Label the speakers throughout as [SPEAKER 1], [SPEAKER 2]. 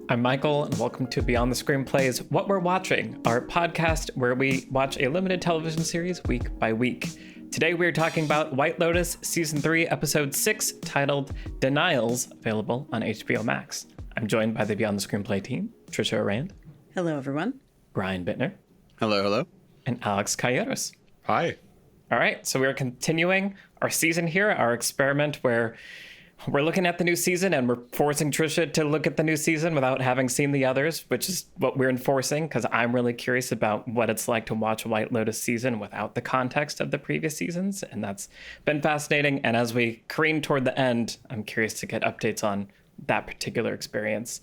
[SPEAKER 1] I'm Michael, and welcome to Beyond the Screenplay's What We're Watching, our podcast where we watch a limited television series week by week. Today we're talking about White Lotus Season 3, Episode 6, titled Denials, available on HBO Max. I'm joined by the Beyond the Screenplay team, Trisha Arand.
[SPEAKER 2] Hello, everyone.
[SPEAKER 1] Brian Bittner.
[SPEAKER 3] Hello.
[SPEAKER 1] And Alex Calleros.
[SPEAKER 3] Hi.
[SPEAKER 1] All right, so we're continuing our season here, our experiment where we're looking at the new season and we're forcing Trisha to look at the new season without having seen the others, which is what we're enforcing because I'm really curious about what it's like to watch a White Lotus season without the context of the previous seasons. And that's been fascinating. And as we careen toward the end, I'm curious to get updates on that particular experience.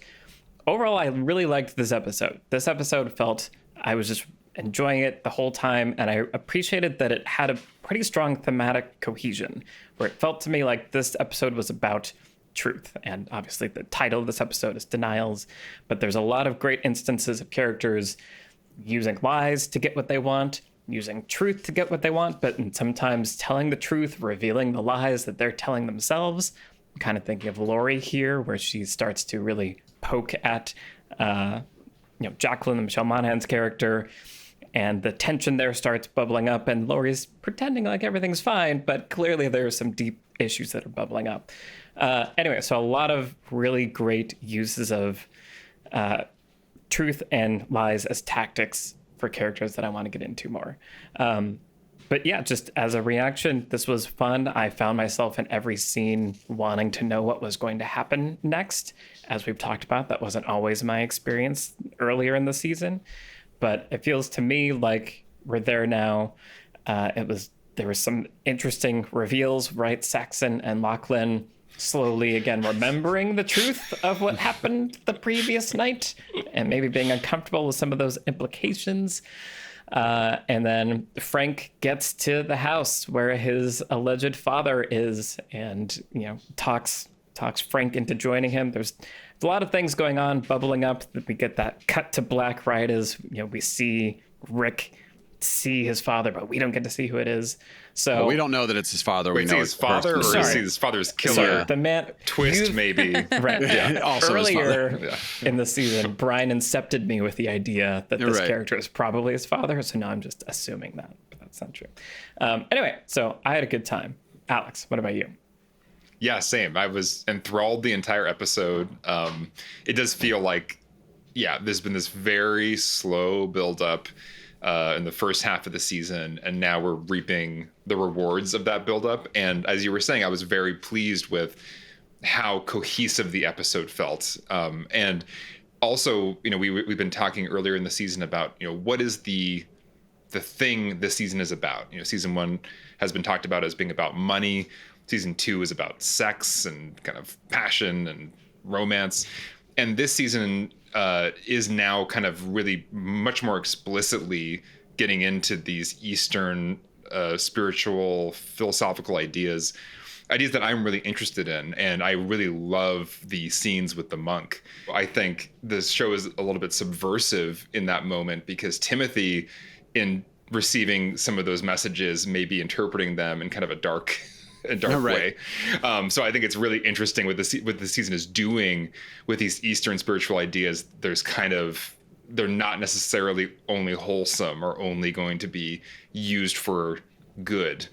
[SPEAKER 1] Overall, I really liked this episode. This episode felt I was just enjoying it the whole time, and I appreciated that it had a pretty strong thematic cohesion, where it felt to me like this episode was about truth. And obviously the title of this episode is Denials, but there's a lot of great instances of characters using lies to get what they want, using truth to get what they want, but sometimes telling the truth, revealing the lies that they're telling themselves. I'm kind of thinking of Lori here, where she starts to really poke at Jacqueline, Michelle Monaghan's character, and the tension there starts bubbling up, and Laurie's pretending like everything's fine, but clearly there are some deep issues that are bubbling up. Anyway, so a lot of really great uses of truth and lies as tactics for characters that I want to get into more. But yeah, just as a reaction, this was fun. I found myself in every scene wanting to know what was going to happen next. As we've talked about, that wasn't always my experience earlier in the season. But it feels to me like we're there now. There was some interesting reveals, right? Saxon and Lachlan slowly again remembering the truth of what happened the previous night and maybe being uncomfortable with some of those implications. And then Frank gets to the house where his alleged father is and, talks Frank into joining him. There's a lot of things going on, bubbling up. We get that cut to black right as, we see Rick see his father, but we don't get to see who it is. So
[SPEAKER 3] we don't know that it's his father.
[SPEAKER 4] We know
[SPEAKER 3] his
[SPEAKER 4] father, or
[SPEAKER 3] Sorry.
[SPEAKER 4] see his father's killer.
[SPEAKER 1] Sorry, the man
[SPEAKER 4] Twist, maybe.
[SPEAKER 1] Right.
[SPEAKER 3] Yeah. Also
[SPEAKER 1] Earlier in the season, Brian incepted me with the idea that this
[SPEAKER 3] Right.
[SPEAKER 1] character is probably his father. So now I'm just assuming that, but that's not true. Anyway, so I had a good time. Alex, what about you?
[SPEAKER 4] Yeah, same. I was enthralled the entire episode. It does feel like, there's been this very slow build up in the first half of the season, and now we're reaping the rewards of that build up. And as you were saying, I was very pleased with how cohesive the episode felt. And also, we've been talking earlier in the season about, what is the thing this season is about. Season 1 has been talked about as being about money. Season 2 is about sex and kind of passion and romance. And this season is now kind of really much more explicitly getting into these Eastern spiritual, philosophical ideas that I'm really interested in. And I really love the scenes with the monk. I think this show is a little bit subversive in that moment because Timothy, in receiving some of those messages, may be interpreting them in kind of a dark way. So I think it's really interesting what the season is doing with these Eastern spiritual ideas. They're not necessarily only wholesome or only going to be used for good.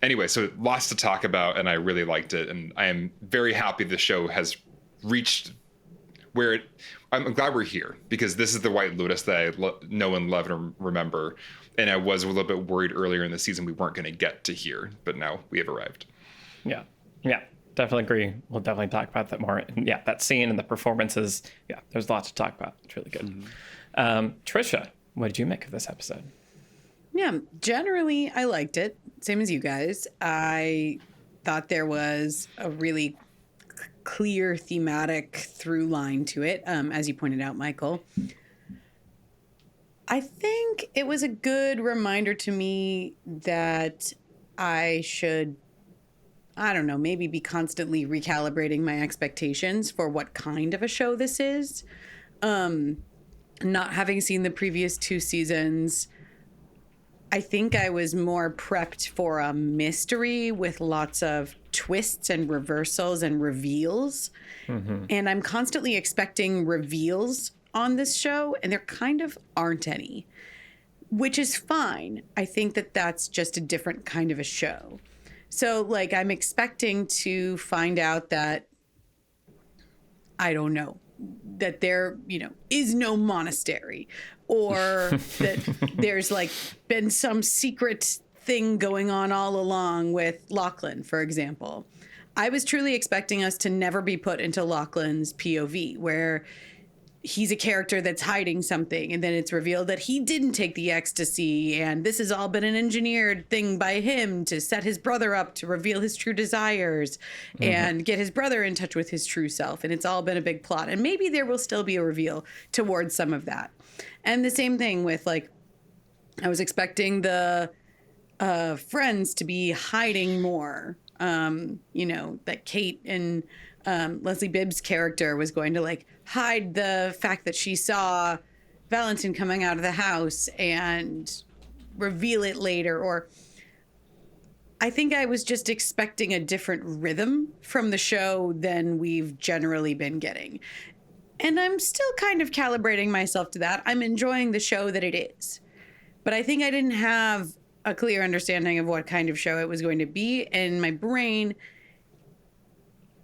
[SPEAKER 4] Anyway, so lots to talk about, and I really liked it, and I am very happy the show has reached where I'm glad we're here, because this is the White Lotus that I know and love and remember. And I was a little bit worried earlier in the season we weren't going to get to here, but now we have arrived.
[SPEAKER 1] Yeah, definitely agree. We'll definitely talk about that more. And that scene and the performances, there's lots to talk about. It's really good. Trisha, what did you make of this episode?
[SPEAKER 2] Yeah, generally, I liked it. Same as you guys. I thought there was a really clear thematic through line to it, as you pointed out, Michael. I think it was a good reminder to me that I should, maybe be constantly recalibrating my expectations for what kind of a show this is. Not having seen the previous 2 seasons, I think I was more prepped for a mystery with lots of twists and reversals and reveals. And I'm constantly expecting reveals on this show, and there kind of aren't any, which is fine. I think that that's just a different kind of a show. So, like, I'm expecting to find out that, I don't know, that there, is no monastery, or that there's like been some secret thing going on all along with Lachlan, for example. I was truly expecting us to never be put into Lachlan's POV, where he's a character that's hiding something, and then it's revealed that he didn't take the ecstasy, and this has all been an engineered thing by him to set his brother up to reveal his true desires and get his brother in touch with his true self. And it's all been a big plot. And maybe there will still be a reveal towards some of that. And the same thing with, like, I was expecting the friends to be hiding more. That Kate and Leslie Bibb's character was going to, like, hide the fact that she saw Valentin coming out of the house and reveal it later. Or I think I was just expecting a different rhythm from the show than we've generally been getting. And I'm still kind of calibrating myself to that. I'm enjoying the show that it is. But I think I didn't have a clear understanding of what kind of show it was going to be. And in my brain,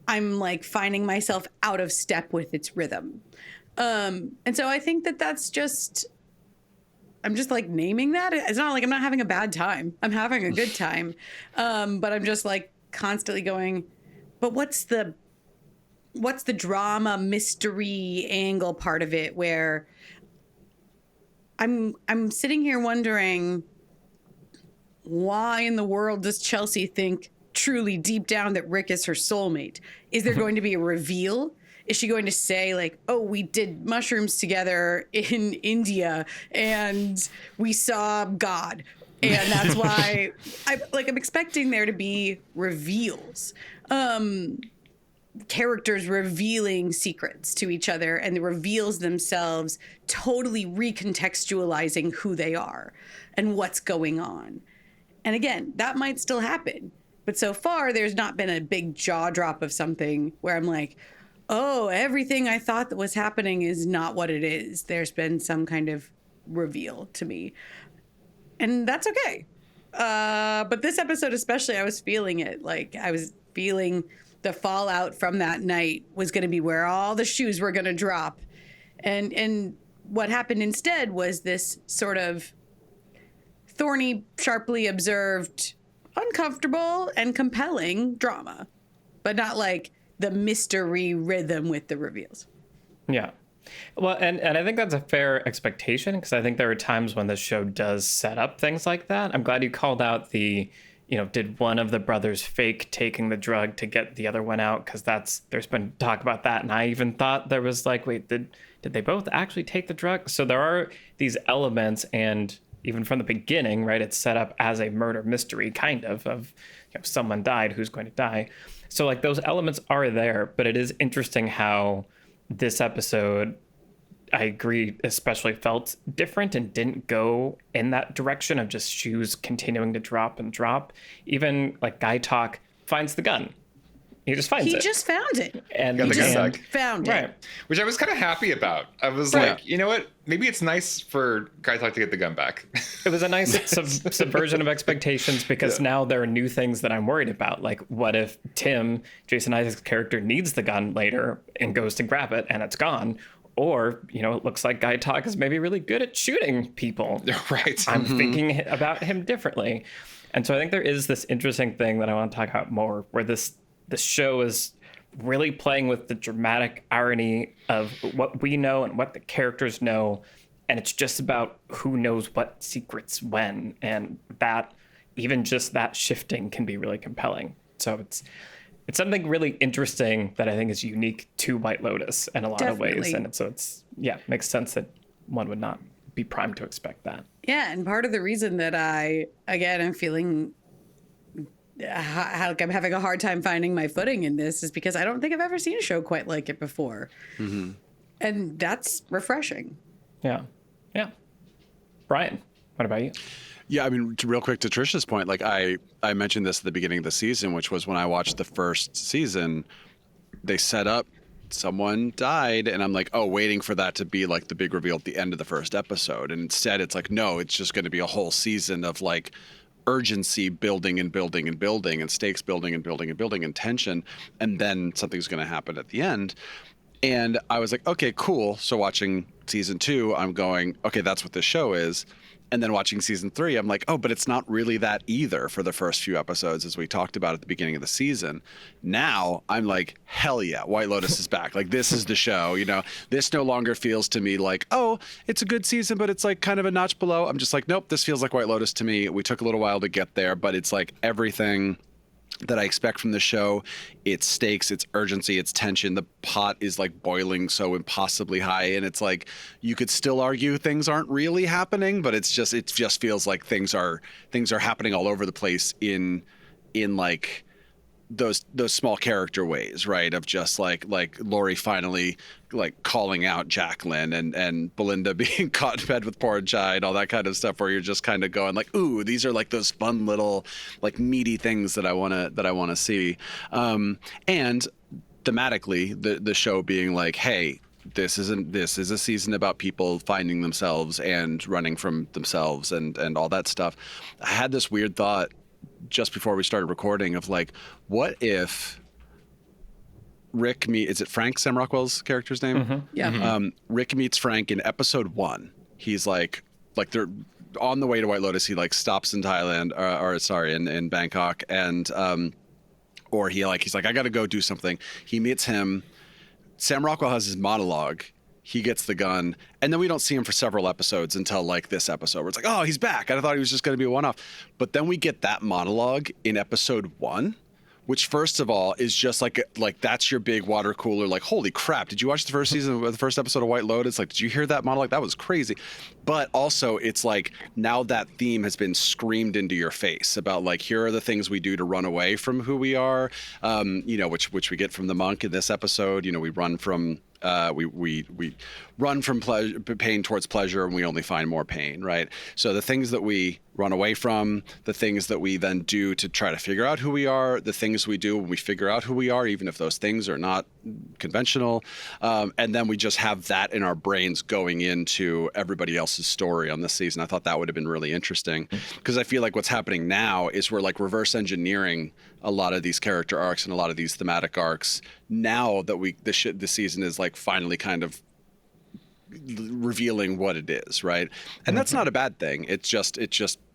[SPEAKER 2] I'm like finding myself out of step with its rhythm. And so I think that that's just, I'm just like naming that. It's not like I'm not having a bad time. I'm having a good time. But I'm just like constantly going, but what's the drama, mystery angle part of it, where I'm sitting here wondering, why in the world does Chelsea think truly deep down that Rick is her soulmate? Is there going to be a reveal? Is she going to say, like, oh, we did mushrooms together in India and we saw God, and that's why I'm expecting there to be reveals, characters revealing secrets to each other, and the reveals themselves totally recontextualizing who they are and what's going on. And again, that might still happen. But so far, there's not been a big jaw drop of something where I'm like, oh, everything I thought that was happening is not what it is. There's been some kind of reveal to me. And that's okay. But this episode especially, I was feeling it. Like, I was feeling the fallout from that night was going to be where all the shoes were going to drop. And what happened instead was this sort of thorny, sharply observed, uncomfortable and compelling drama, but not like the mystery rhythm with the reveals.
[SPEAKER 1] Yeah. Well, and I think that's a fair expectation, because I think there are times when the show does set up things like that. I'm glad you called out the, did one of the brothers fake taking the drug to get the other one out? Because there's been talk about that. And I even thought there was like, wait, did they both actually take the drug? So there are these elements, and even from the beginning, right, it's set up as a murder mystery, kind of someone died, who's going to die. So like those elements are there, but it is interesting how this episode, I agree, especially felt different and didn't go in that direction of just shoes continuing to drop and drop. Even like Guy Talk finds the gun. He just finds it.
[SPEAKER 2] He just found it.
[SPEAKER 4] And he just
[SPEAKER 2] found it.
[SPEAKER 1] Right.
[SPEAKER 4] Which I was kind of happy about. I was like, you know what? Maybe it's nice for Guy Talk to get the gun back.
[SPEAKER 1] It was a nice subversion of expectations, because now there are new things that I'm worried about. Like, what if Tim, Jason Isaacs' character, needs the gun later and goes to grab it and it's gone? Or, it looks like Guy Talk is maybe really good at shooting people.
[SPEAKER 4] Right.
[SPEAKER 1] I'm thinking about him differently. And so I think there is this interesting thing that I want to talk about more, where the show is really playing with the dramatic irony of what we know and what the characters know. And it's just about who knows what secrets when. And that, even just that shifting, can be really compelling. So it's something really interesting that I think is unique to White Lotus in a lot of ways. And it's makes sense that one would not be primed to expect that.
[SPEAKER 2] Yeah. And part of the reason that I'm feeling I'm having a hard time finding my footing in this is because I don't think I've ever seen a show quite like it before. Mm-hmm. And that's refreshing.
[SPEAKER 1] Yeah. Brian, what about you?
[SPEAKER 3] Yeah, I mean, real quick to Trisha's point, like I mentioned this at the beginning of the season, which was when I watched the first season, they set up someone died, and I'm like, oh, waiting for that to be like the big reveal at the end of the first episode. And instead it's like, no, it's just going to be a whole season of like urgency building and building and building and stakes building and building and building and tension, and then something's going to happen at the end. And I was like, okay, cool. So watching season 2, I'm going, okay, that's what this show is. And then watching season 3, I'm like, oh, but it's not really that either for the first few episodes, as we talked about at the beginning of the season. Now I'm like, hell yeah, White Lotus is back. Like, this is the show, you know. This no longer feels to me like, oh, it's a good season, but it's like kind of a notch below. I'm just like, nope, this feels like White Lotus to me. We took a little while to get there, but it's like everything that I expect from the show. It's stakes, it's urgency, it's tension. The pot is like boiling so impossibly high, and it's like you could still argue things aren't really happening, but it just feels like things are happening all over the place in like those small character ways, right? Of just like Lori finally like calling out Jacqueline and Belinda being caught in bed with porn chai and all that kind of stuff, where you're just kind of going like, ooh, these are like those fun little like meaty things that I want to see. And thematically, the show being like, hey, this is a season about people finding themselves and running from themselves and all that stuff. I had this weird thought just before we started recording of like, what if is it Frank, Sam Rockwell's character's name?
[SPEAKER 1] Mm-hmm.
[SPEAKER 2] Yeah.
[SPEAKER 3] Mm-hmm. Rick meets Frank in episode 1. He's like they're on the way to White Lotus. He like stops in Thailand in Bangkok, and or he's like, I got to go do something. He meets him. Sam Rockwell has his monologue. He gets the gun, and then we don't see him for several episodes until like this episode where it's like, oh, he's back. I thought he was just going to be a one-off. But then we get that monologue in episode 1, which first of all is just like that's your big water cooler. Like, holy crap. Did you watch the first season, the first episode of White Lotus? Like, did you hear that monologue? That was crazy. But also it's like now that theme has been screamed into your face about like, here are the things we do to run away from who we are, you know, which we get from the monk in this episode. You know, we run from we run from pain towards pleasure, and we only find more pain, right? So the things that we run away from, the things that we then do to try to figure out who we are, the things we do when we figure out who we are, even if those things are not conventional, and then we just have that in our brains going into everybody else's story on this season. I thought that would have been really interesting, because I feel like what's happening now is we're like reverse engineering a lot of these character arcs and a lot of these thematic arcs now that the season is like finally kind of revealing what it is, right? And that's not a bad thing. It just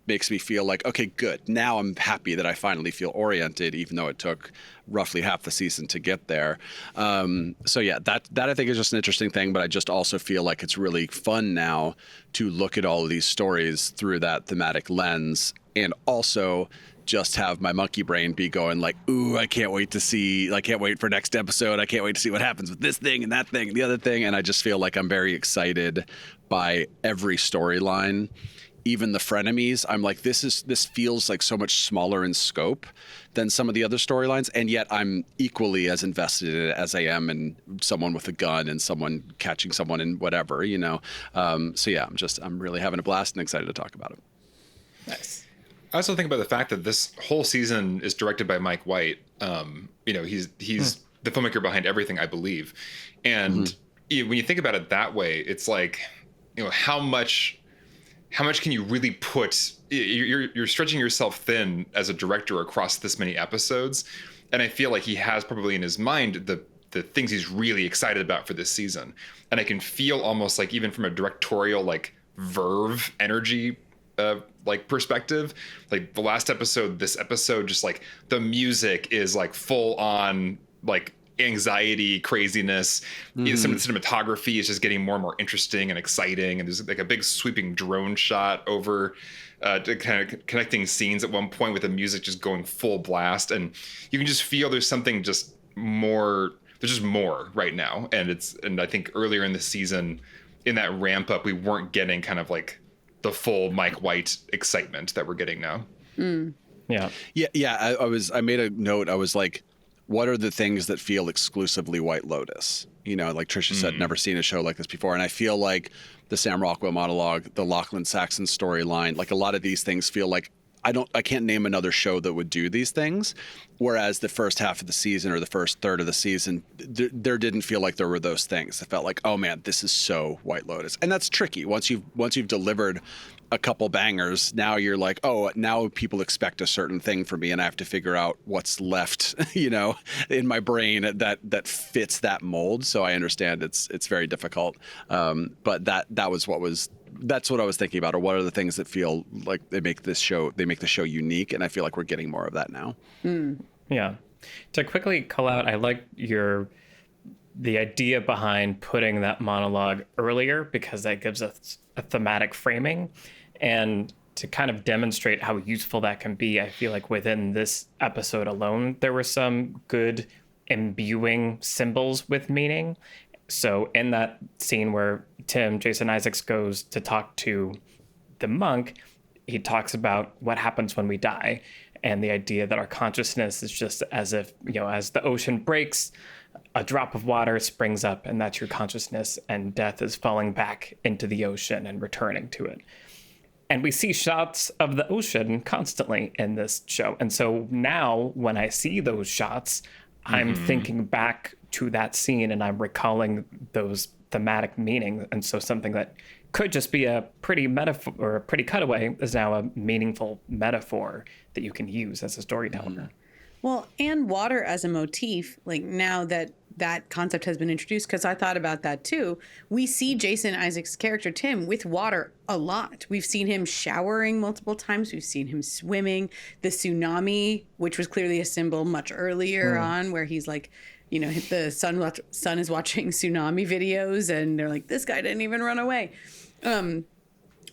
[SPEAKER 3] makes me feel like, okay, good. Now I'm happy that I finally feel oriented, even though it took roughly half the season to get there. So yeah, that I think is just an interesting thing, but I just also feel like it's really fun now to look at all of these stories through that thematic lens, and also just have my monkey brain be going like, ooh, I can't wait for next episode. I can't wait to see what happens with this thing and that thing and the other thing. And I just feel like I'm very excited by every storyline. Even the frenemies, I'm like, this feels like so much smaller in scope than some of the other storylines, and yet I'm equally as invested in it as I am in someone with a gun and someone catching someone in whatever, you know. So yeah, I'm really having a blast and excited to talk about it.
[SPEAKER 1] Nice.
[SPEAKER 4] I also think about the fact that this whole season is directed by Mike White. You know, he's the filmmaker behind everything, I believe. And when you think about it that way, it's like, you know, how much can you really put? You're stretching yourself thin as a director across this many episodes, and I feel like he has probably in his mind the things he's really excited about for this season. And I can feel almost like, even from a directorial like verve energy like perspective, like the last episode, this episode, just like the music is like full on like anxiety, craziness. Some of the cinematography is just getting more and more interesting and exciting, and there's like a big sweeping drone shot over to kind of connecting scenes at one point with the music just going full blast, and you can just feel there's something just more. There's just more right now, and I think earlier in the season, in that ramp up, we weren't getting kind of like the full Mike White excitement that we're getting now.
[SPEAKER 3] Yeah. I made a note. I was like, what are the things that feel exclusively White Lotus? You know, like Trisha said, never seen a show like this before. And I feel like the Sam Rockwell monologue, the Lachlan Saxon storyline, like a lot of these things feel like I can't name another show that would do these things. Whereas the first half of the season or the first third of the season, there didn't feel like there were those things. It felt like, oh man, this is so White Lotus. And that's tricky. Once you've delivered a couple bangers, now you're like, oh, now people expect a certain thing from me, and I have to figure out what's left, you know, in my brain that fits that mold. So I understand it's very difficult. But that's what I was thinking about, or what are the things that feel like they make the show unique, and I feel like we're getting more of that now.
[SPEAKER 1] Yeah. To quickly call out, I like the idea behind putting that monologue earlier, because that gives us a thematic framing, and to kind of demonstrate how useful that can be. I feel like within this episode alone, there were some good imbuing symbols with meaning. So in that scene where Jason Isaacs goes to talk to the monk, he talks about what happens when we die, and the idea that our consciousness is just as if, you know, as the ocean breaks, a drop of water springs up, and that's your consciousness, and death is falling back into the ocean and returning to it. And we see shots of the ocean constantly in this show. And so now when I see those shots, I'm thinking back to that scene, and I'm recalling those thematic meanings. And so something that could just be a pretty metaphor or a pretty cutaway is now a meaningful metaphor that you can use as a storyteller.
[SPEAKER 2] Well, and water as a motif, like now that that concept has been introduced, because I thought about that too. We see Jason Isaacs' character, Tim, with water a lot. We've seen him showering multiple times. We've seen him swimming. The tsunami, which was clearly a symbol much earlier on, where he's like, you know, the son is watching tsunami videos, and they're like, this guy didn't even run away.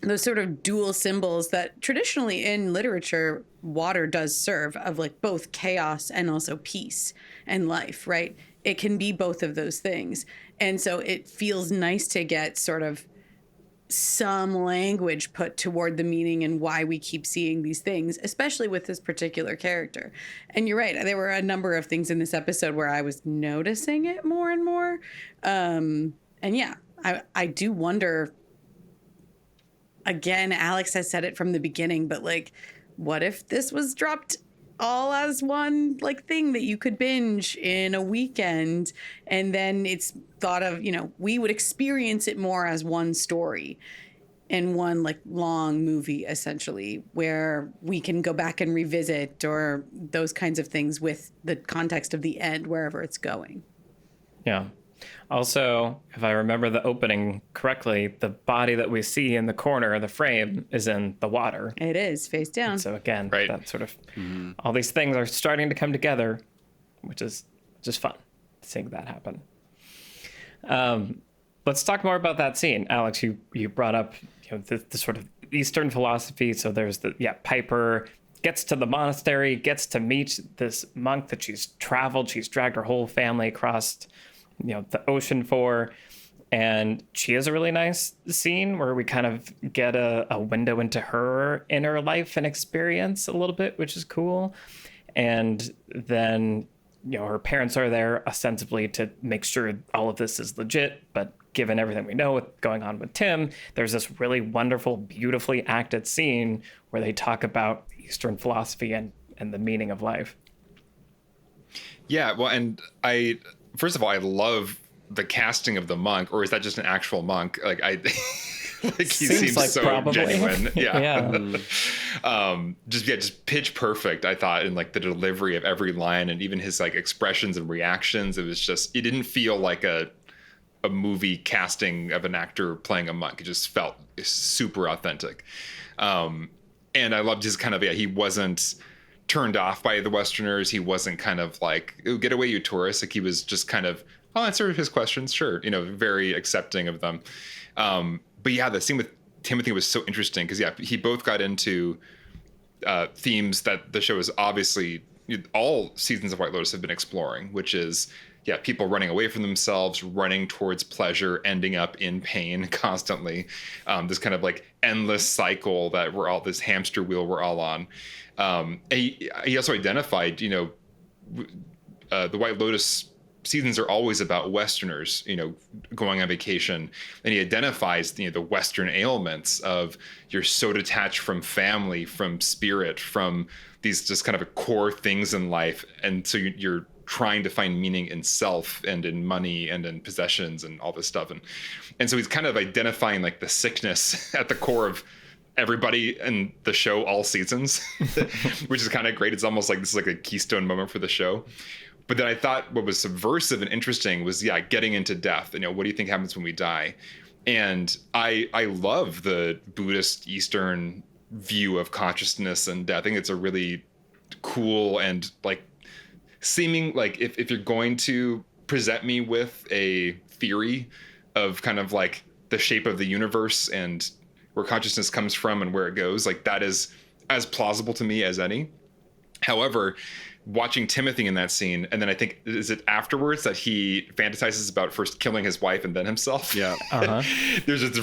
[SPEAKER 2] Those sort of dual symbols that traditionally in literature, water does serve, of like both chaos and also peace and life, right? It can be both of those things. And so it feels nice to get sort of some language put toward the meaning and why we keep seeing these things, especially with this particular character. And you're right, there were a number of things in this episode where I was noticing it more and more. And yeah, I do wonder, again, Alex has said it from the beginning, but like, what if this was dropped all as one like thing that you could binge in a weekend, and then it's thought of, you know, we would experience it more as one story and one like long movie, essentially, where we can go back and revisit, or those kinds of things with the context of the end, wherever it's going.
[SPEAKER 1] Yeah. Also, if I remember the opening correctly, the body that we see in the corner of the frame is in the water.
[SPEAKER 2] It is face down.
[SPEAKER 1] And so again,
[SPEAKER 4] Right.
[SPEAKER 1] that sort of all these things are starting to come together, which is just fun seeing that happen. Let's talk more about that scene. Alex, you brought up, you know, the sort of Eastern philosophy. So there's Piper gets to the monastery, gets to meet this monk that she's dragged her whole family across, you know, the ocean for. And she has a really nice scene where we kind of get a window into her inner life and experience a little bit, which is cool. And then, you know, her parents are there ostensibly to make sure all of this is legit. But given everything we know what's going on with Tim, there's this really wonderful, beautifully acted scene where they talk about Eastern philosophy and the meaning of life.
[SPEAKER 4] Yeah, well, and first of all, I love the casting of the monk, or is that just an actual monk? Like like he seems
[SPEAKER 1] like
[SPEAKER 4] so
[SPEAKER 1] probably.
[SPEAKER 4] genuine. Yeah.
[SPEAKER 1] Yeah.
[SPEAKER 4] Just pitch perfect, I thought, in like the delivery of every line, and even his like expressions and reactions. It didn't feel like a movie casting of an actor playing a monk. It just felt super authentic. And I loved his kind of, he wasn't turned off by the Westerners. He wasn't kind of like, "Ooh, get away, you tourists." Like he was just kind of, "I'll answer his questions, sure." You know, very accepting of them. But yeah, the scene with Timothy was so interesting because, yeah, he both got into themes that the show is obviously, all seasons of White Lotus have been exploring, which is, yeah, people running away from themselves, running towards pleasure, ending up in pain constantly. This kind of like endless cycle that this hamster wheel we're all on. And he also identified, you know, the White Lotus seasons are always about Westerners, going on vacation, and he identifies, the Western ailments of you're so detached from family, from spirit, from these just kind of core things in life, and so you're trying to find meaning in self and in money and in possessions and all this stuff, and so he's kind of identifying like the sickness at the core of everybody in the show all seasons, which is kind of great. It's almost like this is like a keystone moment for the show. But then I thought what was subversive and interesting was, getting into death. What do you think happens when we die? And I love the Buddhist Eastern view of consciousness and death. I think it's a really cool and like seeming like if you're going to present me with a theory of kind of like the shape of the universe and where consciousness comes from and where it goes, like that is as plausible to me as any. However, watching Timothy in that scene, and then I think, is it afterwards that he fantasizes about first killing his wife and then himself?
[SPEAKER 3] Yeah.
[SPEAKER 4] It's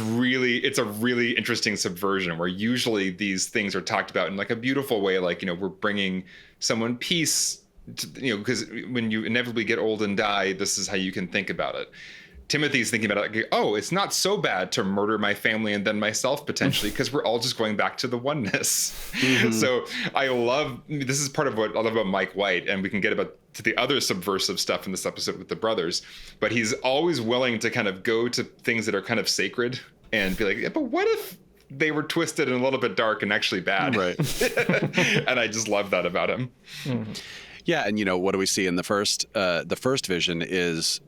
[SPEAKER 4] a really interesting subversion where usually these things are talked about in like a beautiful way, like, we're bringing someone peace, because when you inevitably get old and die, this is how you can think about it. Timothy's thinking about it like, oh, it's not so bad to murder my family and then myself potentially, because we're all just going back to the oneness. Mm-hmm. So this is part of what I love about Mike White, and we can get to the other subversive stuff in this episode with the brothers, but he's always willing to kind of go to things that are kind of sacred and be like, yeah, but what if they were twisted and a little bit dark and actually bad?
[SPEAKER 3] Right.
[SPEAKER 4] And I just love that about him.
[SPEAKER 3] Mm-hmm. Yeah. And what do we see in the first vision is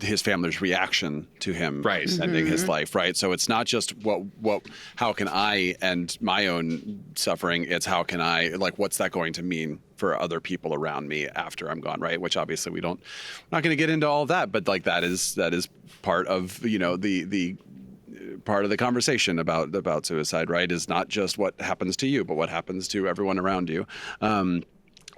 [SPEAKER 3] his family's reaction to him ending his life, right? So it's not just how can I end my own suffering? It's how can I, like, what's that going to mean for other people around me after I'm gone, right? Which obviously we're not going to get into all of that, but like that is part of the part of the conversation about suicide, right? Is not just what happens to you, but what happens to everyone around you.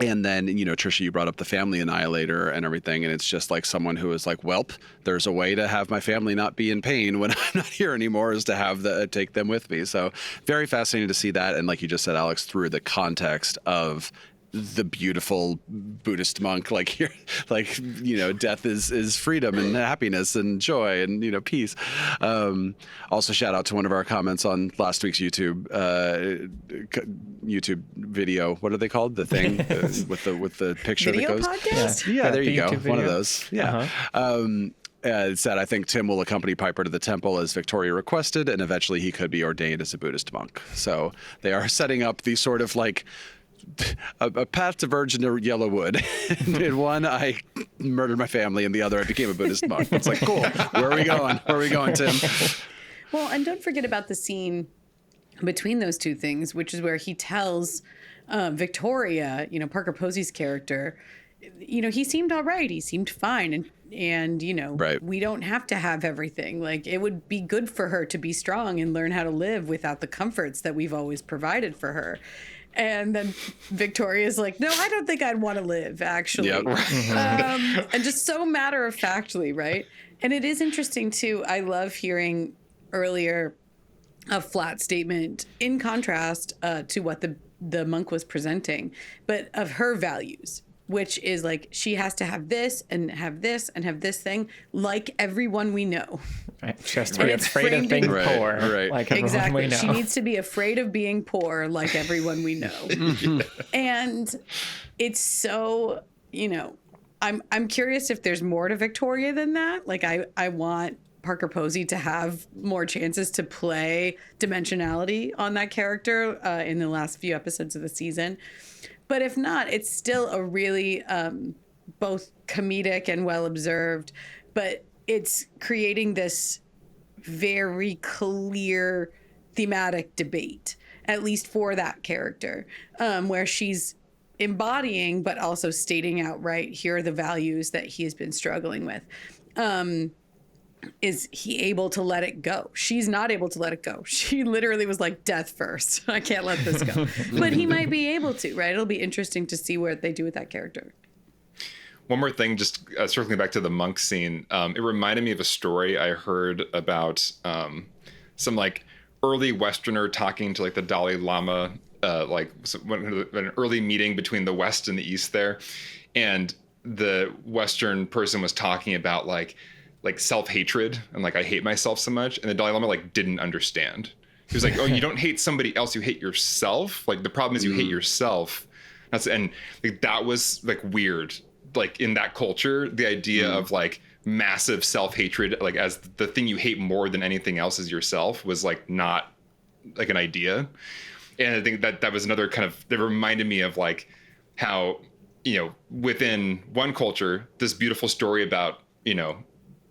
[SPEAKER 3] And then, Trisha, you brought up the family annihilator and everything. And it's just like someone who is like, welp, there's a way to have my family not be in pain when I'm not here anymore, is to have take them with me. So very fascinating to see that. And like you just said, Alex, through the context of the beautiful Buddhist monk, like here, like, death is freedom and happiness and joy and, peace. Also shout out to one of our comments on last week's YouTube video. What are they called? The thing with the picture
[SPEAKER 2] video
[SPEAKER 3] that goes.
[SPEAKER 2] Podcast?
[SPEAKER 3] Yeah, there you go.
[SPEAKER 1] YouTube
[SPEAKER 3] One of
[SPEAKER 1] video.
[SPEAKER 3] those. Yeah. It said, I think Tim will accompany Piper to the temple as Victoria requested, and eventually he could be ordained as a Buddhist monk. So they are setting up the sort of like a path to virgin to yellow wood. In one, I murdered my family, and the other, I became a Buddhist monk. It's like, cool. Where are we going? Where are we going, Tim?
[SPEAKER 2] Well, and don't forget about the scene between those two things, which is where he tells Victoria, Parker Posey's character, he seemed all right. He seemed fine. And
[SPEAKER 3] right.
[SPEAKER 2] We don't have to have everything. Like, it would be good for her to be strong and learn how to live without the comforts that we've always provided for her. And then Victoria's like, no, I don't think I'd want to live, actually.
[SPEAKER 3] Yep.
[SPEAKER 2] And just so matter-of-factly, right? And it is interesting, too. I love hearing earlier a flat statement in contrast to what the monk was presenting, but of her values, which is like, she has to have this and have this and have this thing, like everyone we know.
[SPEAKER 1] Right. She has to be afraid of being poor, like everyone we know.
[SPEAKER 2] She needs to be afraid of being poor, like everyone we know. And it's so, I'm curious if there's more to Victoria than that. Like, I want Parker Posey to have more chances to play dimensionality on that character in the last few episodes of the season. But if not, it's still a really both comedic and well observed, but it's creating this very clear thematic debate, at least for that character, where she's embodying, but also stating outright, here are the values that he has been struggling with. Is he able to let it go? She's not able to let it go. She literally was like, death first. I can't let this go. But he might be able to, right? It'll be interesting to see what they do with that character.
[SPEAKER 4] One more thing, just circling back to the monk scene. It reminded me of a story I heard about some like early Westerner talking to like the Dalai Lama, an early meeting between the West and the East there. And the Western person was talking about like self-hatred and like I hate myself so much, and the Dalai Lama like didn't understand. He was like, oh, you don't hate somebody else, you hate yourself. Like the problem is you hate yourself. And like that was like weird. Like in that culture, the idea of like massive self-hatred, like as the thing you hate more than anything else is yourself, was like not like an idea. And I think that was another kind of, that reminded me of like how, you know, within one culture, this beautiful story about, you know,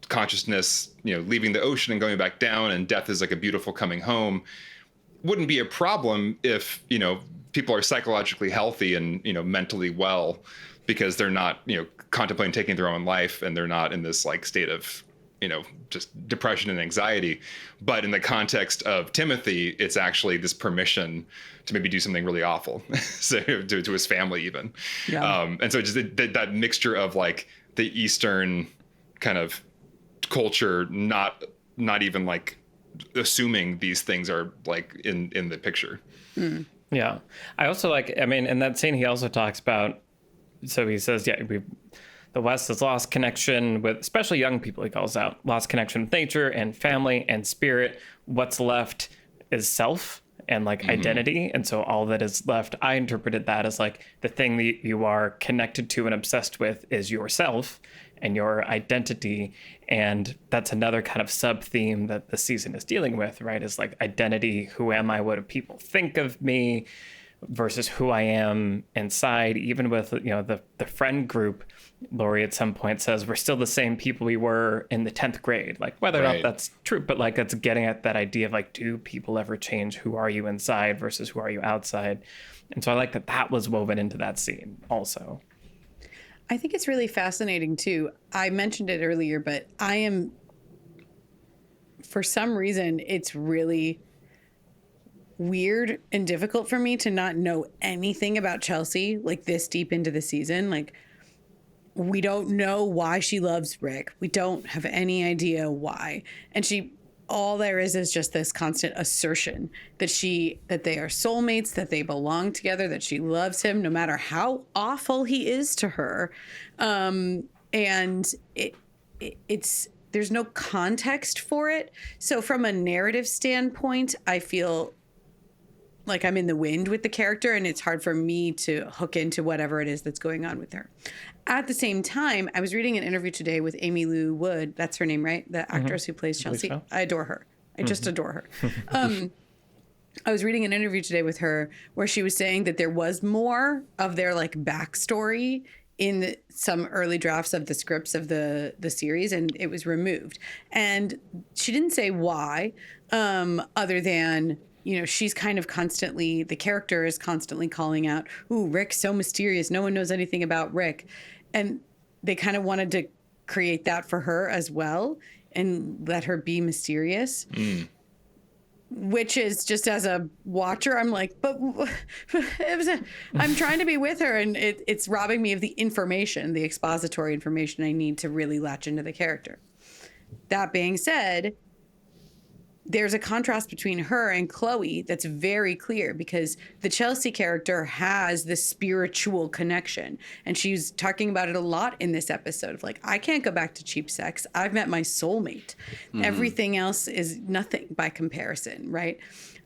[SPEAKER 4] consciousness, you know, leaving the ocean and going back down, and death is like a beautiful coming home, wouldn't be a problem if, you know, people are psychologically healthy and, you know, mentally well, because they're not, you know, contemplating taking their own life, and they're not in this like state of, you know, just depression and anxiety. But in the context of Timothy, it's actually this permission to maybe do something really awful so to his family even. Yeah. And so just that mixture of like the Eastern kind of culture, not even like assuming these things are like in the picture.
[SPEAKER 1] Yeah. I also like, I mean, in that scene, he also talks about, so he says, yeah, the West has lost connection with, especially young people, he calls out, lost connection with nature and family and spirit. What's left is self and like identity. And so all that is left, I interpreted that as like the thing that you are connected to and obsessed with is yourself and your identity. And that's another kind of sub theme that the season is dealing with, right? Is like identity. Who am I? What do people think of me? Versus who I am inside. Even with, you know, the friend group, Laurie at some point says we're still the same people we were in the 10th grade. Like whether or not that's true, but like it's getting at that idea of like, do people ever change? Who are you inside versus who are you outside? And so I like that was woven into that scene also.
[SPEAKER 2] I think it's really fascinating too. I mentioned it earlier, but for some reason, it's really weird and difficult for me to not know anything about Chelsea like this deep into the season. Like, we don't know why she loves Rick. We don't have any idea why. And all there is just this constant assertion that they are soulmates, that they belong together, that she loves him no matter how awful he is to her. And it's there's no context for it. So from a narrative standpoint, I feel like I'm in the wind with the character, and it's hard for me to hook into whatever it is that's going on with her. At the same time, I was reading an interview today with Amy Lou Wood. That's her name, right? The actress who plays Chelsea. So. I adore her. I just adore her. I was reading an interview today with her where she was saying that there was more of their like backstory in some early drafts of the scripts of the series, and it was removed. And she didn't say why, other than, you know, she's kind of constantly, the character is constantly calling out, ooh, Rick's so mysterious. No one knows anything about Rick. And they kind of wanted to create that for her as well and let her be mysterious. Which is just, as a watcher, I'm like, but I'm trying to be with her, and it's robbing me of the information, the expository information I need to really latch into the character. That being said, there's a contrast between her and Chloe that's very clear, because the Chelsea character has the spiritual connection. And she's talking about it a lot in this episode of like, I can't go back to cheap sex. I've met my soulmate. Everything else is nothing by comparison, right?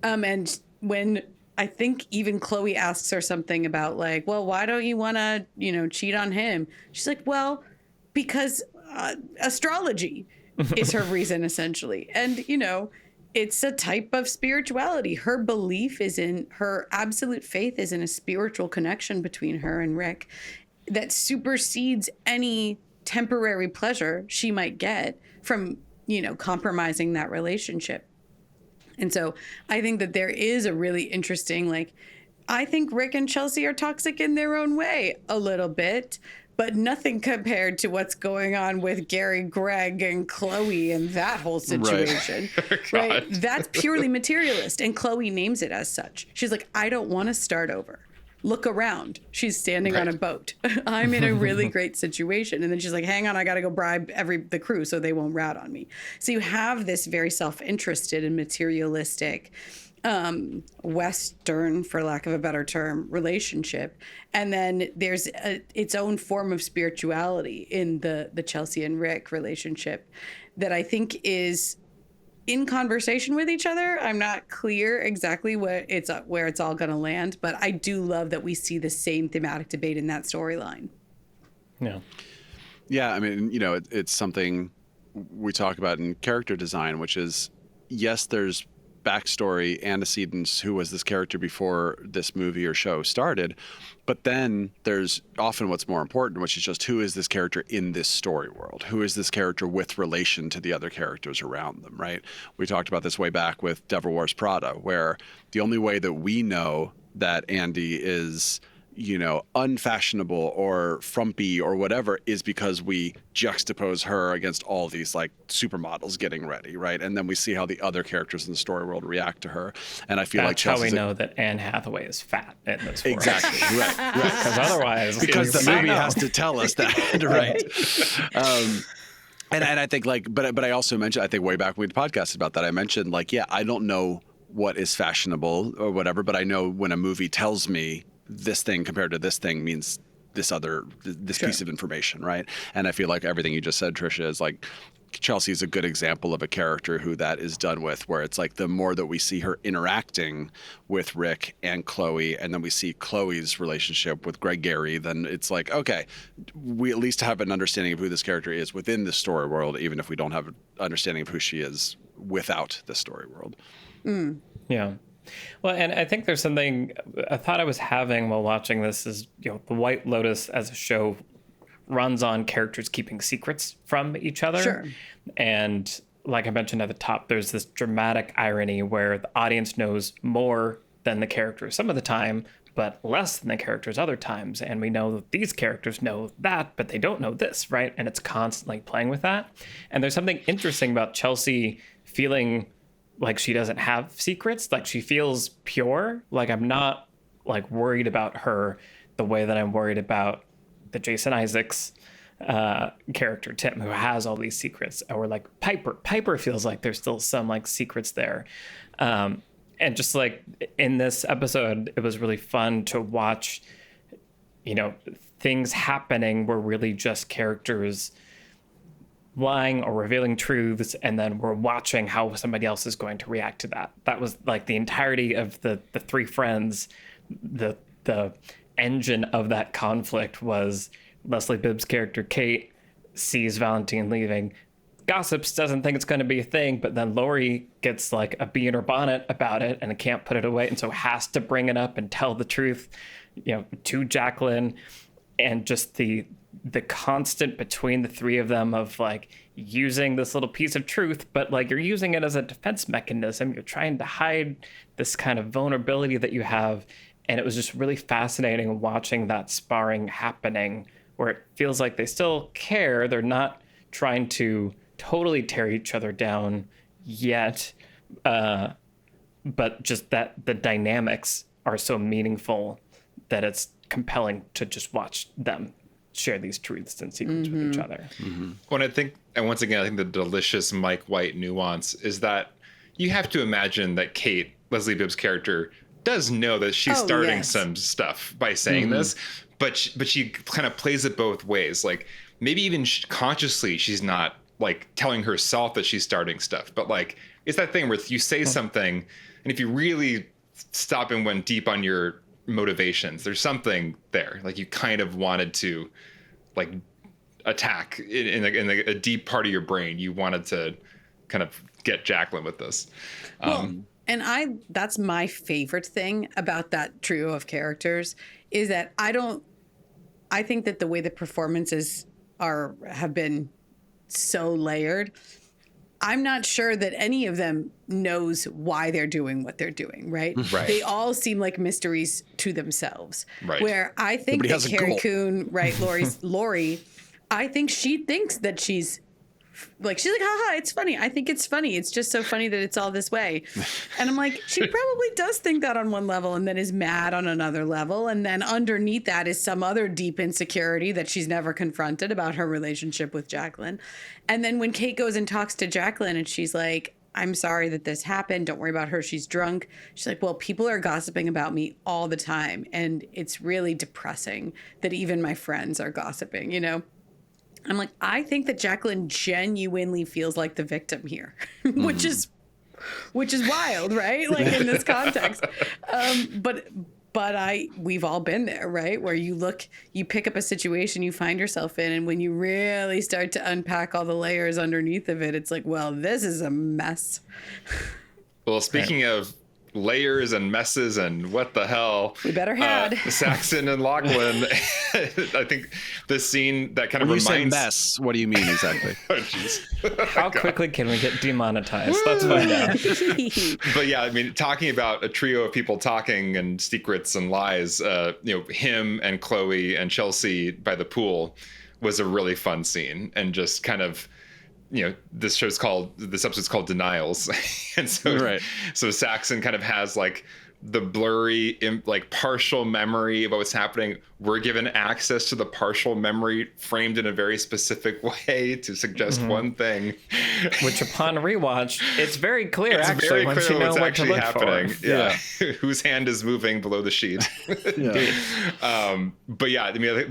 [SPEAKER 2] And when I think even Chloe asks her something about like, well, why don't you want to, you know, cheat on him? She's like, well, because astrology is her reason, essentially. And, you know, it's a type of spirituality. Her belief is in, her absolute faith is in a spiritual connection between her and Rick that supersedes any temporary pleasure she might get from, you know, compromising that relationship. And so I think that there is a really interesting, like, I think Rick and Chelsea are toxic in their own way a little bit, but nothing compared to what's going on with Gary, Greg, and Chloe and that whole situation. Right? That's purely materialist. And Chloe names it as such. She's like, I don't want to start over. Look around. She's standing on a boat. I'm in a really great situation. And then she's like, hang on, I got to go bribe the crew so they won't rat on me. So you have this very self-interested and materialistic Western, for lack of a better term, relationship. And then there's its own form of spirituality in the Chelsea and Rick relationship that I think is in conversation with each other. I'm not clear exactly where it's all going to land, but I do love that we see the same thematic debate in that storyline.
[SPEAKER 1] Yeah.
[SPEAKER 3] Yeah, I mean, you know, it's something we talk about in character design, which is, yes, there's backstory, antecedents, who was this character before this movie or show started, but then there's often what's more important, which is just who is this character in this story world? Who is this character with relation to the other characters around them, right? We talked about this way back with Devil Wears Prada, where the only way that we know that Andy is, you know, unfashionable or frumpy or whatever is because we juxtapose her against all these like supermodels getting ready, right? And then we see how the other characters in the story world react to her. And I feel
[SPEAKER 1] That's
[SPEAKER 3] like Chelsea's
[SPEAKER 1] how we know that Anne Hathaway is fat in this world.
[SPEAKER 3] exactly right.
[SPEAKER 1] Because otherwise,
[SPEAKER 3] Because the movie
[SPEAKER 1] know.
[SPEAKER 3] has to tell us that, right? And I think like, but I also mentioned, I think way back when we podcasted about that, I mentioned like, yeah, I don't know what is fashionable or whatever, but I know when a movie tells me this thing compared to this thing means this piece of information, right? And I feel like everything you just said, Trisha, is like Chelsea is a good example of a character who that is done with, where it's like the more that we see her interacting with Rick and Chloe, and then we see Chloe's relationship with Greg Gary, then it's like, okay, we at least have an understanding of who this character is within the story world, even if we don't have an understanding of who she is without the story world.
[SPEAKER 1] Yeah. Well, and I think there's something I thought I was having while watching this is, you know, the White Lotus as a show runs on characters keeping secrets from each other.
[SPEAKER 2] Sure.
[SPEAKER 1] And like I mentioned at the top, there's this dramatic irony where the audience knows more than the characters some of the time, but less than the characters other times. And we know that these characters know that, but they don't know this, right? And it's constantly playing with that. And there's something interesting about Chelsea feeling like she doesn't have secrets, like she feels pure. Like I'm not like worried about her the way that I'm worried about the Jason Isaacs character, Tim, who has all these secrets. Or like Piper feels like there's still some like secrets there. And just like in this episode, it was really fun to watch, you know, things happening were really just characters lying or revealing truths, and then we're watching how somebody else is going to react to that. That was like the entirety of the three friends. The engine of that conflict was Leslie Bibb's character Kate sees Valentine leaving, gossips, doesn't think it's going to be a thing, but then Lori gets like a bee in her bonnet about it and can't put it away, and so has to bring it up and tell the truth, you know, to Jacqueline. And just the constant between the three of them of like using this little piece of truth, but like you're using it as a defense mechanism. You're trying to hide this kind of vulnerability that you have. And it was just really fascinating watching that sparring happening, where it feels like they still care. They're not trying to totally tear each other down yet. But just that the dynamics are so meaningful that it's compelling to just watch them share these truths and secrets with each other.
[SPEAKER 4] Well, I think the delicious Mike White nuance is that you have to imagine that Kate, Leslie Bibb's character, does know that she's starting some stuff by saying this, but she kind of plays it both ways. Like maybe even consciously, she's not like telling herself that she's starting stuff, but like it's that thing where you say something, and if you really stop and went deep on your motivations, there's something there. Like you kind of wanted to like attack in a deep part of your brain. You wanted to kind of get Jacqueline with this.
[SPEAKER 2] And that's my favorite thing about that trio of characters is that I think that the way the performances have been so layered, I'm not sure that any of them knows why they're doing what they're doing, right? They all seem like mysteries to themselves.
[SPEAKER 4] Right.
[SPEAKER 2] Where I think
[SPEAKER 3] Nobody
[SPEAKER 2] that Carrie Coon, right, Lori, I think she thinks that she's like, haha, it's funny. I think it's funny. It's just so funny that it's all this way. And I'm like, she probably does think that on one level and then is mad on another level. And then underneath that is some other deep insecurity that she's never confronted about her relationship with Jacqueline. And then when Kate goes and talks to Jacqueline and she's like, I'm sorry that this happened. Don't worry about her. She's drunk. She's like, well, people are gossiping about me all the time. And it's really depressing that even my friends are gossiping, you know? I'm like, I think that Jacqueline genuinely feels like the victim here, which is wild, right? Like in this context. But we've all been there, right? Where you pick up a situation you find yourself in, and when you really start to unpack all the layers underneath of it, it's like, well, this is a mess.
[SPEAKER 4] Well, speaking of layers and messes and what the hell,
[SPEAKER 2] we better had
[SPEAKER 4] Saxon and Lachlan. I think the scene that kind of
[SPEAKER 3] when
[SPEAKER 4] reminds.
[SPEAKER 3] You say mess, what do you mean exactly?
[SPEAKER 4] Oh, jeez.
[SPEAKER 1] How quickly can we get demonetized? Let's find out.
[SPEAKER 4] But yeah, I mean, talking about a trio of people talking and secrets and lies, him and Chloe and Chelsea by the pool was a really fun scene, and just kind of, this episode's called Denials. And so Saxon kind of has like the blurry, like partial memory of what's happening. We're given access to the partial memory framed in a very specific way to suggest one thing.
[SPEAKER 1] Which upon rewatch, it's very clear,
[SPEAKER 4] It's
[SPEAKER 1] actually,
[SPEAKER 4] very
[SPEAKER 1] once
[SPEAKER 4] clear
[SPEAKER 1] you know
[SPEAKER 4] what's
[SPEAKER 1] what
[SPEAKER 4] actually
[SPEAKER 1] to look
[SPEAKER 4] happening.
[SPEAKER 1] for.
[SPEAKER 4] Yeah. Whose hand is moving below the sheet. But yeah, I mean,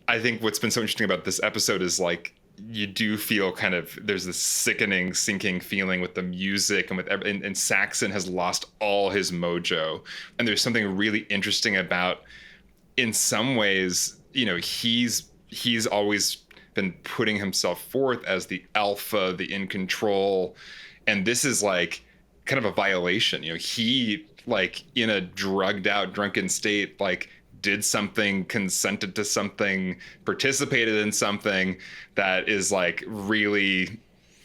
[SPEAKER 4] I think what's been so interesting about this episode is like, you do feel kind of, there's this sickening, sinking feeling with the music and and Saxon has lost all his mojo. And there's something really interesting about, in some ways, he's always been putting himself forth as the alpha, the in control. And this is like kind of a violation. He, like, in a drugged out, drunken state, like, did something, consented to something, participated in something that is like really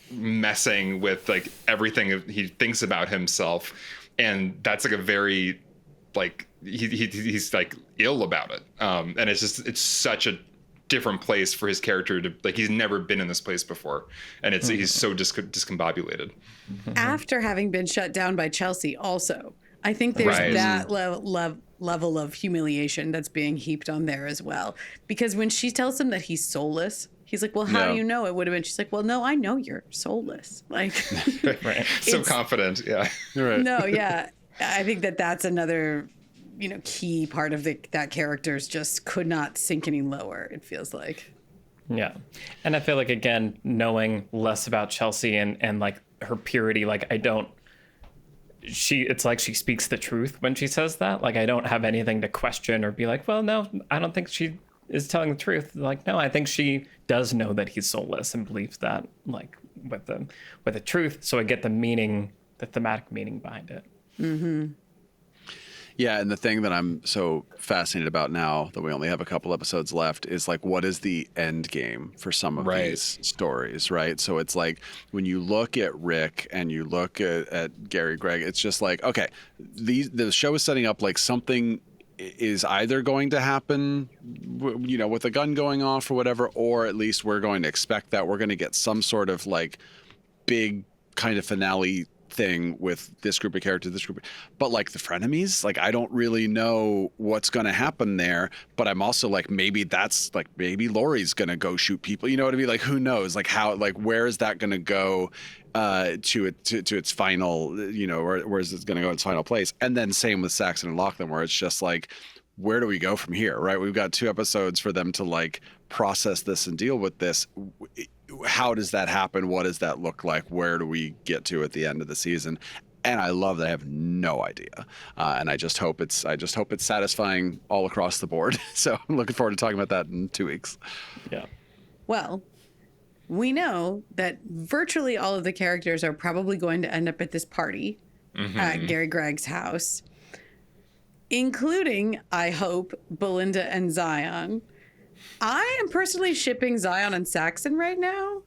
[SPEAKER 4] messing with like everything he thinks about himself. And that's like a very, like, he's like ill about it. And it's such a different place for his character to, like, he's never been in this place before. And he's so discombobulated.
[SPEAKER 2] After having been shut down by Chelsea also. I think there's that level of humiliation that's being heaped on there as well. Because when she tells him that he's soulless, he's like, well, how do you know it would have been? She's like, well, no, I know you're soulless. Like,
[SPEAKER 4] So confident. Yeah.
[SPEAKER 3] Right.
[SPEAKER 2] No, yeah. I think that's another, key part of that character's just could not sink any lower, it feels like.
[SPEAKER 1] Yeah. And I feel like, again, knowing less about Chelsea and like her purity, like it's like she speaks the truth when she says that. Like, I don't have anything to question or be like, well, no, I don't think she is telling the truth. Like, no, I think she does know that he's soulless and believes that, like, with the truth. So I get the meaning, the thematic meaning behind it.
[SPEAKER 2] Mm-hmm.
[SPEAKER 3] Yeah, and the thing that I'm so fascinated about now that we only have a couple episodes left is like, what is the end game for some of these stories, right? So it's like, when you look at Rick and you look at Gary Gregg, it's just like, okay, the show is setting up like something is either going to happen, with a gun going off or whatever, or at least we're going to expect that we're going to get some sort of like big kind of finale thing with this group of characters, but like the frenemies, like I don't really know what's going to happen there. But I'm also like, maybe Laurie's going to go shoot people. You know what I mean? Like, who knows? Like, how, like, where is that going to go to its final, or where is it going to go its final place? And then same with Saxon and Lachlan, where it's just like, where do we go from here? Right? We've got 2 episodes for them to like process this and deal with this. How does that happen? What does that look like? Where do we get to at the end of the season? And I love that I have no idea. And I just hope it's satisfying all across the board. So I'm looking forward to talking about that in 2 weeks.
[SPEAKER 1] Yeah.
[SPEAKER 2] Well, we know that virtually all of the characters are probably going to end up at this party at Gary Gregg's house, including, I hope, Belinda and Zion. I am personally shipping Zion and Saxon right now.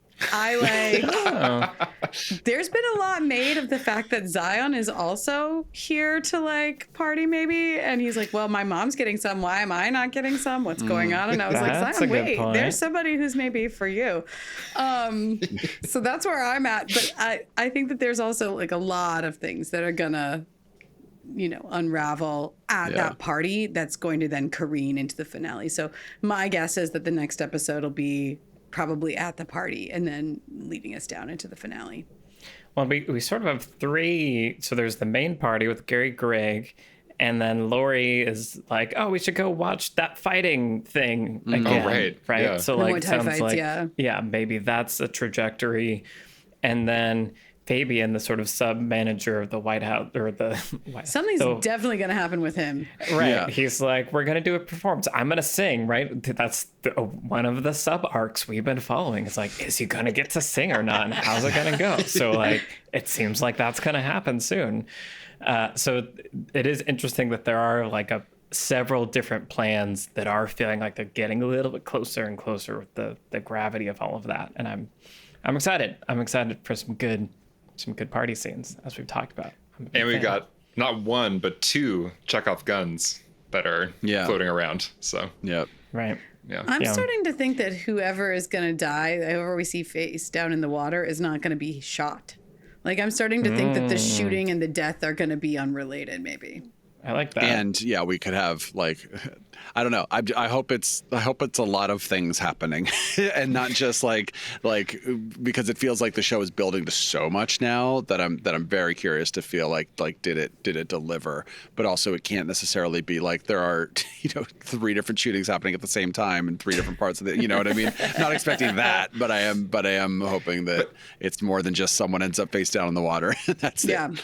[SPEAKER 2] There's been a lot made of the fact that Zion is also here to like party maybe. And he's like, well, my mom's getting some. Why am I not getting some? What's going on? And I was like, Zion, wait, there's somebody who's maybe for you. So that's where I'm at. But I think that there's also like a lot of things that are gonna, unravel at that party that's going to then careen into the finale. So my guess is that the next episode will be probably at the party and then leading us down into the finale.
[SPEAKER 1] Well, we sort of have three. So there's the main party with Gary Gregg, and then Lori is like, "Oh, we should go watch that fighting thing again."
[SPEAKER 4] Oh, right. Yeah.
[SPEAKER 1] So
[SPEAKER 2] The
[SPEAKER 1] like,
[SPEAKER 2] Muay Thai
[SPEAKER 1] sounds
[SPEAKER 2] fights,
[SPEAKER 1] like,
[SPEAKER 2] yeah.
[SPEAKER 1] maybe that's a trajectory. And then Fabian, the sort of sub manager of the White House or the
[SPEAKER 2] Something's definitely going to happen with him.
[SPEAKER 1] right.
[SPEAKER 3] Yeah.
[SPEAKER 1] He's like, "We're gonna do a performance. I'm gonna sing." Right. That's one of the sub arcs we've been following. It's like, is he gonna get to sing or not? And how's it gonna go? So like, it seems like that's gonna happen soon. So it is interesting that there are like several different plans that are feeling like they're getting a little bit closer and closer with the gravity of all of that. And I'm excited. I'm excited for some good party scenes, as we've talked about.
[SPEAKER 4] And we got not one, but two Chekhov guns that are floating around. So,
[SPEAKER 3] Yep.
[SPEAKER 1] Right.
[SPEAKER 4] yeah.
[SPEAKER 2] I'm starting to think that whoever is going to die, whoever we see face down in the water, is not going to be shot. Like, I'm starting to think that the shooting and the death are going to be unrelated, maybe.
[SPEAKER 1] I like that.
[SPEAKER 3] And yeah, we could have like, I don't know. I hope it's a lot of things happening, and not just like because it feels like the show is building to so much now that I'm very curious to feel like did it deliver? But also it can't necessarily be like there are 3 different shootings happening at the same time in 3 different parts of the, you know what I mean? Not expecting that, but I am hoping that it's more than just someone ends up face down in the water. That's it.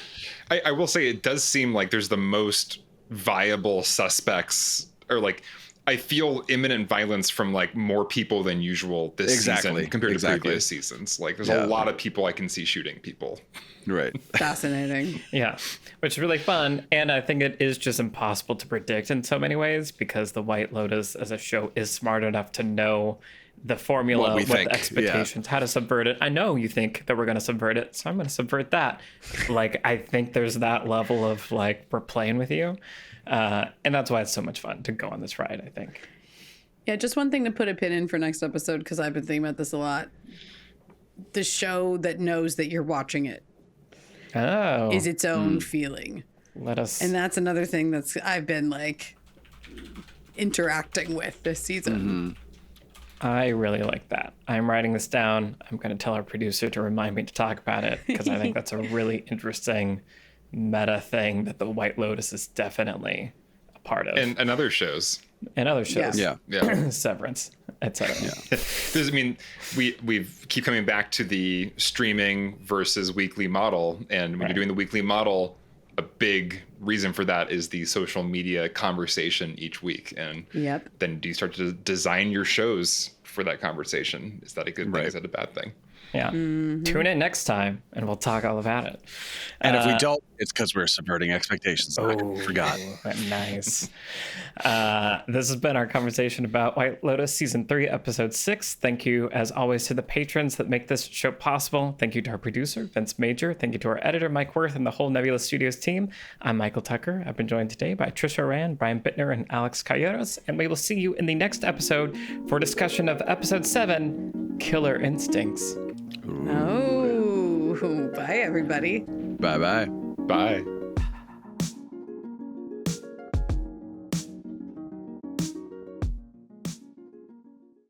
[SPEAKER 4] I will say it does seem like there's the most viable suspects, or like I feel imminent violence from like more people than usual this season compared to previous seasons. Like there's a lot of people I can see shooting people.
[SPEAKER 3] Right.
[SPEAKER 2] Fascinating.
[SPEAKER 1] Yeah, which is really fun. And I think it is just impossible to predict in so many ways, because the White Lotus as a show is smart enough to know the formula with expectations, how to subvert it. I know you think that we're going to subvert it, so I'm going to subvert that. Like, I think there's that level of like, we're playing with you. And that's why it's so much fun to go on this ride, I think.
[SPEAKER 2] Yeah, just one thing to put a pin in for next episode, because I've been thinking about this a lot. The show that knows that you're watching it is its own feeling. And that's another thing I've been like interacting with this season.
[SPEAKER 3] Mm-hmm.
[SPEAKER 1] I really like that. I'm writing this down. I'm going to tell our producer to remind me to talk about it, because I think that's a really interesting meta thing that the White Lotus is definitely a part of.
[SPEAKER 4] And other shows.
[SPEAKER 1] And other shows.
[SPEAKER 3] Yeah.
[SPEAKER 1] Severance, etc.
[SPEAKER 4] I mean, we keep coming back to the streaming versus weekly model. And when you're doing the weekly model, a big reason for that is the social media conversation each week. And then do you start to design your shows for that conversation? Is that a good thing? Is that a bad thing?
[SPEAKER 1] Yeah. Tune in next time and we'll talk all about it.
[SPEAKER 3] And if we don't, it's because we're subverting expectations. I forgot.
[SPEAKER 1] Nice. This has been our conversation about White Lotus Season 3, Episode 6. Thank you, as always, to the patrons that make this show possible. Thank you to our producer, Vince Major. Thank you to our editor, Mike Worth, and the whole Nebula Studios team. I'm Michael Tucker. I've been joined today by Trisha Rand, Brian Bittner, and Alex Calleros. And we will see you in the next episode for discussion of Episode 7, Killer Instincts.
[SPEAKER 2] Oh, bye, everybody.
[SPEAKER 3] Bye-bye.
[SPEAKER 4] Bye.